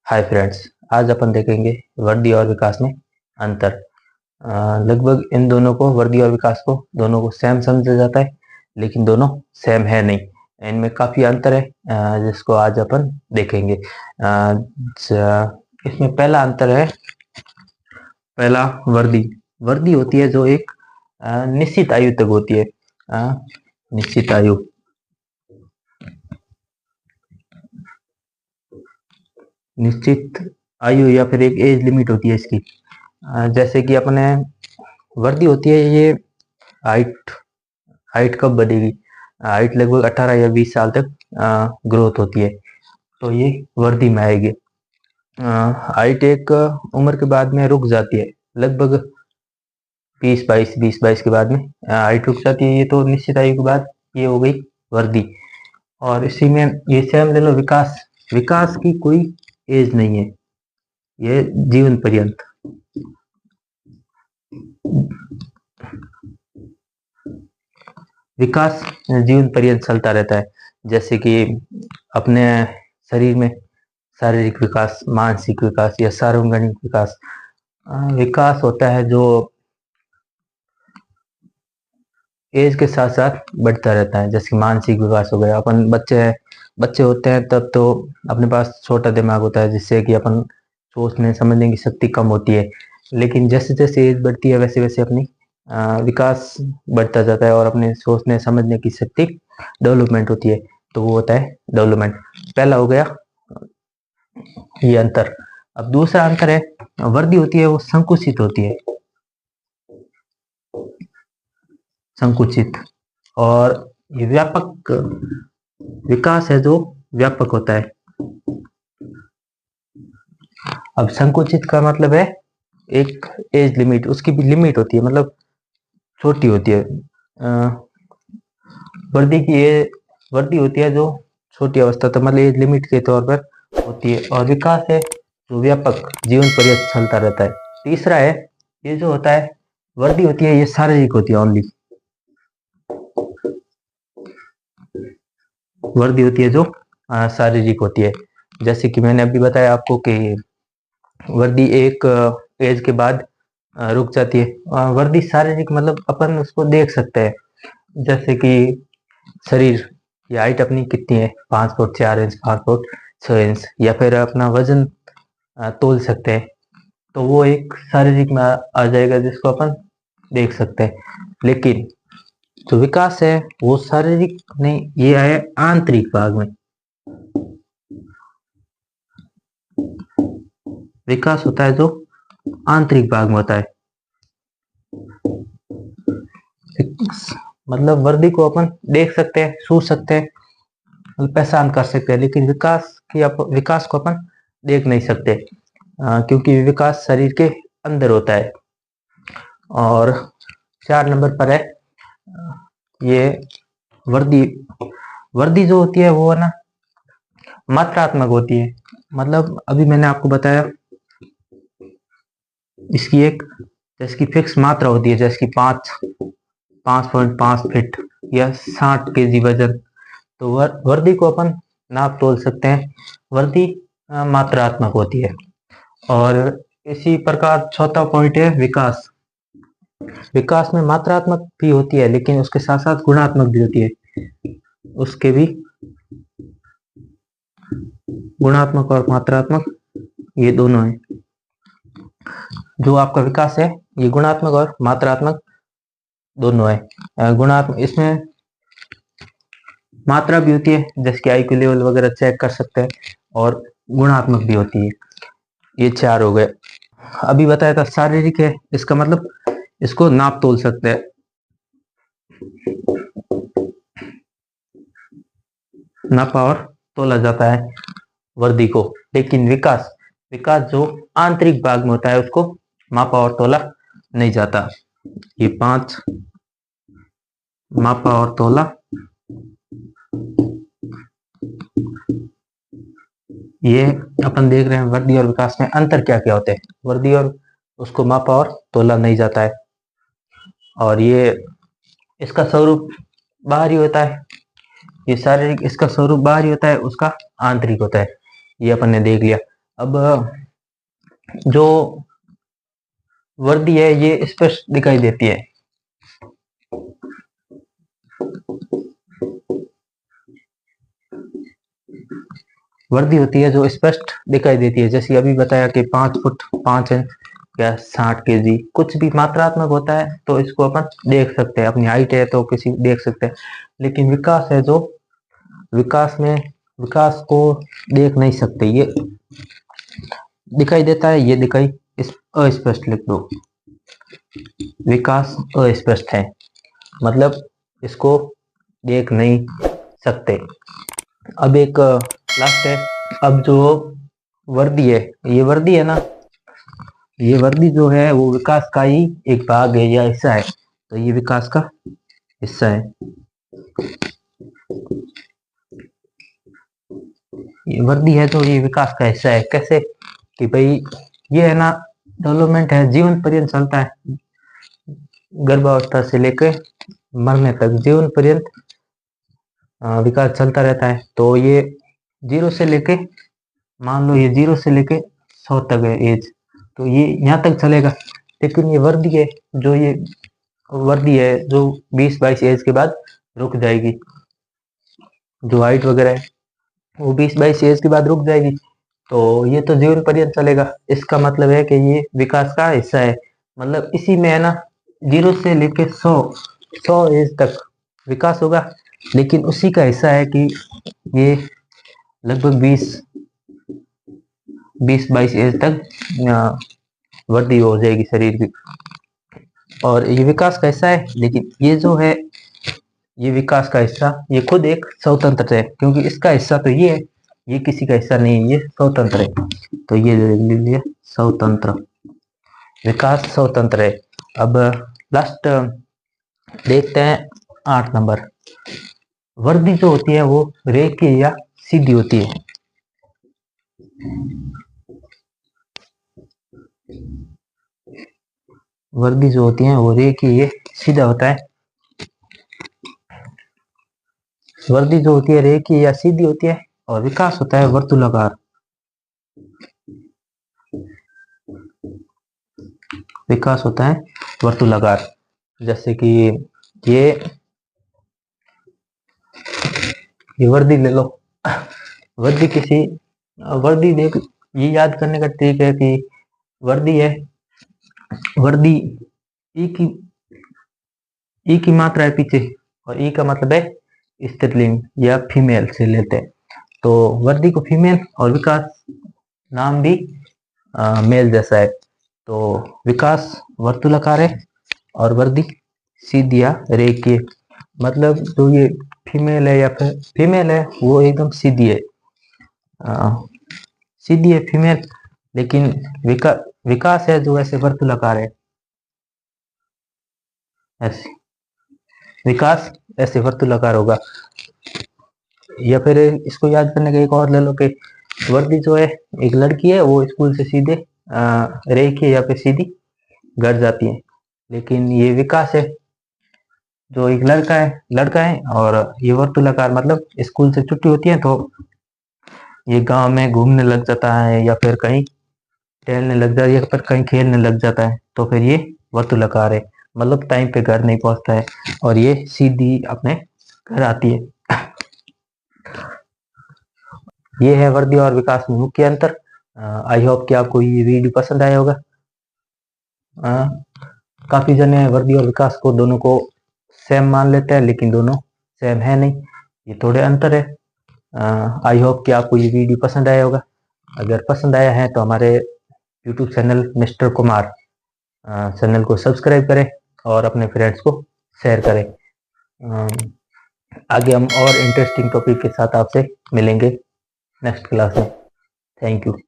Hi friends, आज अपन देखेंगे वर्दी और विकास में अंतर। लगभग इन दोनों को, वर्दी और विकास को, दोनों को सेम समझा जाता है, लेकिन दोनों सेम है नहीं। इनमें काफी अंतर है, जिसको आज अपन देखेंगे। इसमें पहला अंतर है, पहला वर्दी। वर्दी होती है जो एक निश्चित आयु तक होती है। निश्चित आयु, निश्चित आयु या फिर एक एज लिमिट होती है इसकी। जैसे कि अपने वर्दी होती है, ये हाइट हाइट कब बढ़ेगी, हाइट लगभग 18 या 20 साल तक ग्रोथ होती है, तो ये वर्दी में आएगी। हाइट एक उम्र के बाद में रुक जाती है, लगभग 20-22 के बाद में हाइट रुक जाती है। ये तो निश्चित आयु के बाद ये हो गई वर्दी। और इसी में ये सेम ले लो विकास। विकास की कोई एज नहीं है, ये जीवन पर्यंत। विकास जीवन पर्यंत चलता रहता है। जैसे कि अपने शरीर में शारीरिक विकास, मानसिक विकास या सार्वजनिक विकास। विकास होता है जो एज के साथ साथ बढ़ता रहता है। जैसे मानसिक विकास हो गया, अपन बच्चे होते हैं तब तो अपने पास छोटा दिमाग होता है, जिससे कि अपन सोचने समझने की शक्ति कम होती है। लेकिन जैसे जैसे एज बढ़ती है वैसे वैसे अपनी विकास बढ़ता जाता है और अपने सोचने समझने की शक्ति डेवलपमेंट होती है, तो वो होता है डेवलपमेंट। पहला हो गया ये अंतर। अब दूसरा अंतर है, वर्दी होती है वो संकुचित होती है, संकुचित। और ये व्यापक विकास है जो व्यापक होता है। अब संकुचित का मतलब है एक एज लिमिट, उसकी भी लिमिट होती है, मतलब छोटी होती है। वर्दी होती है जो छोटी अवस्था तक, मतलब एज लिमिट के तौर पर होती है। और विकास है जो व्यापक जीवन पर्यंत चलता रहता है। तीसरा है, ये जो होता है वर्दी होती है, ये शारीरिक होती है ओनली। वर्दी होती है जो शारीरिक होती है। जैसे कि मैंने अभी बताया आपको कि वर्दी एक एज के बाद रुक जाती है। वर्दी शारीरिक मतलब अपन उसको देख सकते हैं, जैसे कि शरीर की हाइट अपनी कितनी है, 5 फुट 4 इंच, 5 फुट 6 इंच, या फिर अपना वजन तोल सकते हैं, तो वो एक शारीरिक में आ जाएगा, जिसको अपन देख सकते हैं। लेकिन जो विकास है वो शारीरिक नहीं, ये है आंतरिक भाग में। विकास होता है जो आंतरिक भाग में होता है। मतलब वर्दी को अपन देख सकते हैं, छू सकते हैं, पहचान कर सकते हैं, लेकिन विकास को अपन देख नहीं सकते, क्योंकि विकास शरीर के अंदर होता है। और 4 नंबर पर है ये वर्दी। वर्दी जो होती है वो है ना, मात्रात्मक होती है। मतलब अभी मैंने आपको बताया, इसकी एक जैसे की फिक्स मात्रा होती है, जैसे कि 5.5 फीट या 60 केजी वजन। तो वर्दी को अपन नाप तोल सकते हैं। वर्दी मात्रात्मक होती है। और इसी प्रकार चौथा पॉइंट है विकास। विकास में मात्रात्मक भी होती है, लेकिन उसके साथ साथ गुणात्मक भी होती है। उसके भी गुणात्मक और मात्रात्मक ये दोनों है। जो आपका विकास है ये गुणात्मक और मात्रात्मक दोनों है। गुणात्मक इसमें मात्रा भी होती है, जैसे कि IQ लेवल वगैरह चेक कर सकते हैं, और गुणात्मक भी होती है। ये 4 हो गए। अभी बताया था शारीरिक है, इसका मतलब इसको नाप तोल सकते हैं, नापा और तोला जाता है वर्दी को। लेकिन विकास विकास जो आंतरिक भाग में होता है, उसको मापा और तोला नहीं जाता। ये 5 मापा और तोला, ये अपन देख रहे हैं वर्दी और विकास में अंतर क्या क्या होते हैं। वर्दी और उसको मापा और तोला नहीं जाता है, और ये इसका स्वरूप बाहरी होता है। ये शारीरिक इसका स्वरूप बाहरी होता है, उसका आंतरिक होता है। ये अपन ने देख लिया। अब जो वर्दी है ये स्पष्ट दिखाई देती है। वर्दी होती है जो स्पष्ट दिखाई देती है, जैसे अभी बताया कि 5 फुट 5 इंच या 60 केजी, कुछ भी मात्रात्मक होता है तो इसको अपन देख सकते हैं। अपनी हाइट है तो किसी देख सकते हैं, लेकिन विकास है जो विकास में विकास को देख नहीं सकते। ये दिखाई देता है, ये दिखाई अस्पष्ट लिख दो। विकास अस्पष्ट है मतलब इसको देख नहीं सकते। अब एक लास्ट है। अब जो वर्दी है, ये वर्दी है ना, ये वर्दी जो है वो विकास का ही एक भाग है या हिस्सा है, तो ये विकास का हिस्सा है। ये वर्दी है तो ये विकास का हिस्सा है। कैसे कि भाई ये है ना, डेवलपमेंट है, जीवन पर्यंत चलता है, गर्भावस्था से लेकर मरने तक जीवन पर्यंत विकास चलता रहता है। तो ये 0 से लेके, मान लो ये 0 से लेके 100 तक है एज, तो ये यहाँ तक चलेगा। लेकिन ये वर्दी है जो ये वर्दी है जो 20-22 एज के बाद रुक जाएगी। जो हाइट वगैरह है वो 20-22 एज के बाद रुक जाएगी। तो ये तो जीवन पर्यंत चलेगा। इसका मतलब है कि ये विकास का हिस्सा है। मतलब इसी में है ना, 0 से लेके 100 एज तक विकास होगा, लेकिन उसी का हिस्सा है कि ये लगभग 20-22 एज तक वृद्धि हो जाएगी शरीर की, और ये विकास का हिस्सा है। लेकिन ये जो है, ये विकास का हिस्सा, ये खुद एक स्वतंत्र है, क्योंकि इसका हिस्सा तो ये है, ये किसी का हिस्सा नहीं है, ये स्वतंत्र है। तो ये ले लिया स्वतंत्र, विकास स्वतंत्र है। अब लास्ट देखते हैं 8 नंबर। वर्दी जो होती है वो रेखीय या सीधी होती है। वर्दी जो होती है वो रेखीय सीधा होता है। वर्दी जो होती है रेखीय या सीधी होती है, और विकास होता है वर्तुलाकार। विकास होता है वर्तुलाकार। जैसे कि ये वर्दी ले लो। वर्दी किसी वर्दी देख, ये याद करने का तरीका है कि वर्दी है, वर्दी ई की मात्रा है पीछे, और ई का मतलब है स्त्रीलिंग या फीमेल से लेते हैं। तो वर्दी को फीमेल और विकास नाम भी मेल जैसा है। तो विकास वर्तुलाकार है और वर्दी सीधी या रेखीय। मतलब जो ये फीमेल है या फिर फीमेल है वो एकदम सीधी है, सीधी है फीमेल। लेकिन विकास है जो ऐसे वर्तुलाकार है, ऐसे विकास ऐसे वर्तुलाकार होगा। या फिर इसको याद करने का एक और ले लो कि वर्दी जो है, एक लड़की है वो स्कूल से सीधे रेखीय या फिर सीधी घर जाती है। लेकिन ये विकास है जो एक लड़का है और ये वर्तुलाकार, मतलब स्कूल से छुट्टी होती है तो ये गांव में घूमने लग जाता है, या फिर कहीं टहलने लग जाता है, या फिर कहीं खेलने लग जाता है, तो फिर ये वर्तुलाकार है। मतलब टाइम पे घर नहीं पहुंचता है, और ये सीधी अपने घर आती है। ये है वर्दी और विकास में मुख्य अंतर। आई होप कि आपको ये वीडियो पसंद आया होगा। काफी जने वर्दी और विकास को दोनों को सेम मान लेते हैं, लेकिन दोनों सेम है नहीं, ये थोड़े अंतर है। आई होप कि आपको ये वीडियो पसंद आया होगा। अगर पसंद आया है तो हमारे YouTube channel mister Kumar channel को सब्सक्राइब करें और अपने फ्रेंड्स को शेयर करें। आगे हम और इंटरेस्टिंग टॉपिक के साथ आपसे मिलेंगे नेक्स्ट क्लास में। Thank you.